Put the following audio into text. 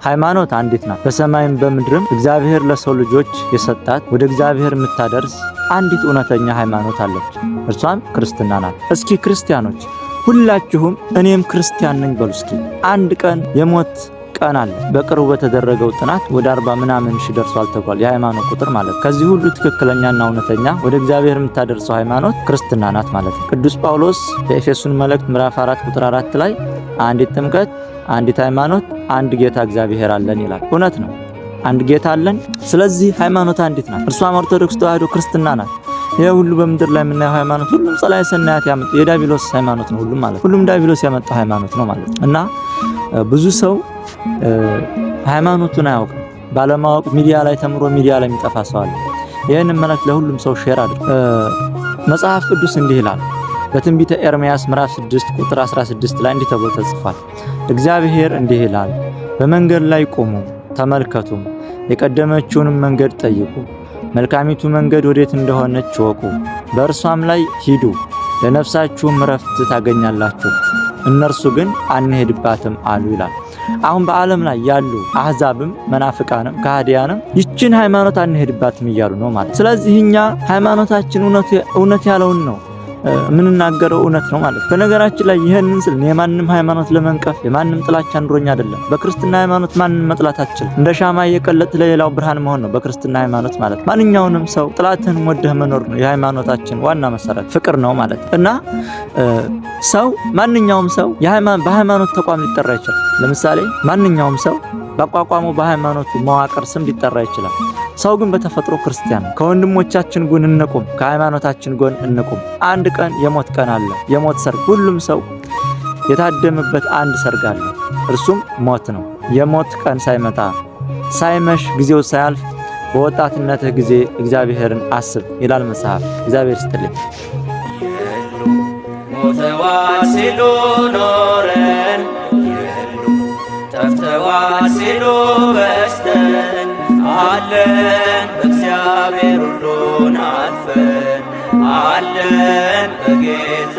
ሃይማኖት አንዲት ናት። በሰማይም በምድርም እግዚአብሔር ለሰው ልጆች የሰጣት ወደ እግዚአብሔር የምታደርስ አንዲት እውነተኛ ሃይማኖት አለች። እርሷም ክርስትና ናት። እስኪ ክርስቲያኖች ሁላችሁም እኔም ክርስቲያን ነኝ በሉ እስኪ። አንድ ቀን የሞት ቀን አለ። በቅርቡ በተደረገው ጥናት ወደ 40 ምናምን ሺህ ደርሷል ተብሏል። የሃይማኖት ቁጥር ማለት ከዚህ ሁሉ ትክክለኛና እውነተኛ ወደ እግዚአብሔር የምታደርሰው ሃይማኖት ክርስትና ናት ማለት ነው። ቅዱስ ጳውሎስ በኤፌሶን መልእክት ምዕራፍ 4 ቁጥር 4 ላይ አንዲት ጥምቀት፣ አንዲት ሃይማኖት፣ አንድ ጌታ እግዚአብሔር አለን ይላል። እውነት ነው። አንድ ጌታ አለን። ስለዚህ ሃይማኖት አንዲት ናት። እርሷም ኦርቶዶክስ ተዋሕዶ ክርስትና ናት። ይሄ ሁሉ በምድር ላይ የምናየው ሃይማኖት ሁሉም ጸላዔ ሰናያት ያመጣው የዲያብሎስ ሃይማኖት ነው። ሁሉም ዲያብሎስ ያመጣው ሃይማኖት ነው ማለት ነው። እና ብዙ ሰው ሃይማኖቱን አያውቅም። ባለማወቅ ሚዲያ ላይ ተምሮ ሚዲያ ላይ የሚጠፋ ሰው አለ። ይሄን መልእክት ለሁሉም ሰው ሼር አድርጉ። መጽሐፍ ቅዱስ እንዲህ ይላል በትንቢተ ኤርምያስ ምዕራፍ 6 ቁጥር 16 ላይ እንዲህ ተብሎ ተጽፏል። እግዚአብሔር እንዲህ ይላል፣ በመንገድ ላይ ቆሙ ተመልከቱም፣ የቀደመችውን መንገድ ጠይቁ፣ መልካሚቱ መንገድ ወዴት እንደሆነች ወቁ፣ በእርሷም ላይ ሂዱ፣ ለነፍሳችሁም ረፍት ታገኛላችሁ፣ እነርሱ ግን አንሄድባትም አሉ ይላል። አሁን በዓለም ላይ ያሉ አህዛብም መናፍቃንም ከሃዲያንም ይችን ሃይማኖት አንሄድባትም እያሉ ነው ማለት። ስለዚህ እኛ ሃይማኖታችን እውነት ያለውን ነው ምንናገረው እውነት ነው ማለት። በነገራችን ላይ ይሄንን ስል የማንንም ሃይማኖት ለመንቀፍ የማንንም ጥላቻ ኑሮኛ አይደለም። በክርስትና ሃይማኖት ማንንም መጥላት አትችልም። እንደ ሻማ እየቀለጥ ለሌላው ብርሃን መሆን ነው በክርስትና ሃይማኖት ማለት። ማንኛውንም ሰው ጥላትህን ወደህ መኖር ነው የሃይማኖታችን ዋና መሰረት፣ ፍቅር ነው ማለት እና ማንኛውም ሰው በሃይማኖት ተቋም ሊጠራ ይችላል። ለምሳሌ ማንኛውም ሰው በቋቋመው በሃይማኖቱ መዋቅር ስም ሊጠራ ይችላል። ሰው ግን በተፈጥሮ ክርስቲያን ነው። ከወንድሞቻችን ጎን እንቁም፣ ከሃይማኖታችን ጎን እንቁም። አንድ ቀን የሞት ቀን አለ፣ የሞት ሰርግ። ሁሉም ሰው የታደመበት አንድ ሰርግ አለ፣ እርሱም ሞት ነው። የሞት ቀን ሳይመጣ ሳይመሽ ጊዜው ሳያልፍ በወጣትነትህ ጊዜ እግዚአብሔርን አስብ ይላል መጽሐፍ። እግዚአብሔር ይስጥልኝ። ሞተዋል ሲሉ ኖረን ጠፍተዋል ሲሉ በስተን አለን በእግዚአብሔር ሁሉን አልፈን አለን በጌታ